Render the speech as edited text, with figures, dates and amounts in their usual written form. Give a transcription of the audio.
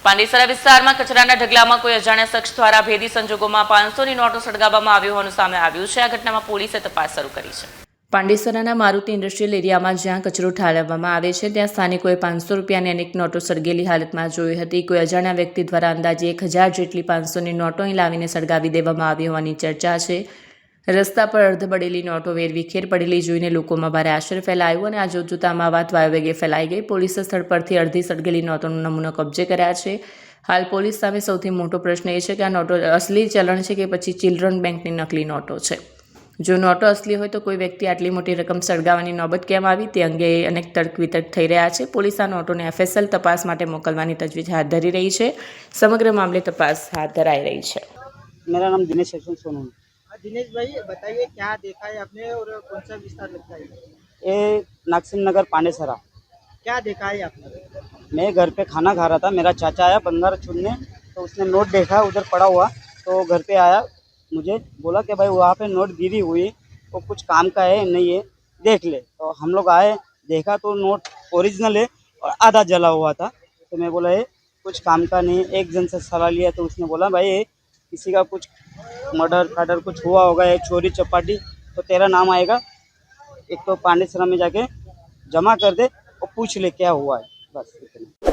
પાંડેસરા વિસ્તારમાં કચરાના ઢગલામાં કોઈ અજાણ્યા શખ્સ દ્વારા ભેદી સંજોગોમાં 500ની નોટો સળગાવવામાં આવી હોવાનું સામે આવ્યું છે। આ ઘટનામાં પોલીસે તપાસ શરૂ કરી છે। પાંડેસરાના મારુતિ ઇન્ડસ્ટ્રીયલ એરિયામાં જ્યાં કચરો ઠાલવવામાં આવે છે ત્યાં સ્થાનિકોએ 500 રૂપિયાની અનેક નોટો સળગેલી હાલતમાં જોઈ હતી। કોઈ અજાણ્યા વ્યક્તિ દ્વારા અંદાજે 1000 જેટલી 500ની નોટો અહીં લાવીને સળગાવી દેવામાં આવી હોવાની ચર્ચા છે। રસ્તા પર અર્ધબળેલી નોટો વેરવિખેર પડેલી જોઈને લોકોમાં ભારે આશ્ચર્ય ફેલાયું અને આ જોતજોતામાં વાત વાયુવેગે ફેલાઈ ગઈ। પોલીસે સ્થળ પરથી અડધી સળગેલી નોટોનો નમૂનો કબજે કર્યા છે। હાલ પોલીસ સામે સૌથી મોટો પ્રશ્ન એ છે કે આ નોટો અસલી ચલણ છે કે પછી ચિલ્ડ્રન બેંકની નકલી નોટો છે। જો નોટો અસલી હોય તો કોઈ વ્યક્તિ આટલી મોટી રકમ સળગાવવાની નોબત કેમ આવી તે અંગે અનેક તર્ક વિતર્ક થઈ રહ્યા છે। પોલીસ આ નોટોને FSL તપાસ માટે મોકલવાની તજવીજ હાથ ધરી રહી છે। સમગ્ર મામલે તપાસ હાથ ધરાઈ રહી છે। मेरा नाम दिनेश सोनू। दिनेश भाई बताइए क्या देखा है आपने और कौन सा विस्तार लगता है? ये नागसिम नगर पांडेसरा। क्या देखा है आपने? मैं घर पे खाना खा रहा था, मेरा चाचा आया बंगार छूने, तो उसने नोट देखा उधर पड़ा हुआ, तो घर पे आया, मुझे बोला कि भाई वहाँ पे नोट गिरी हुई वो कुछ काम का है नहीं है, देख ले। तो हम लोग आए, देखा तो नोट ओरिजिनल है और आधा जला हुआ था। तो मैं बोला ये कुछ काम का नहीं। एक जन से सलाह लिया तो उसने बोला भाई किसी का कुछ मर्डर फाडर कुछ हुआ होगा या चोरी चपाटी तो तेरा नाम आएगा, एक तो पांडेसरा में जाके जमा कर दे और पूछ ले क्या हुआ है, बस इतना।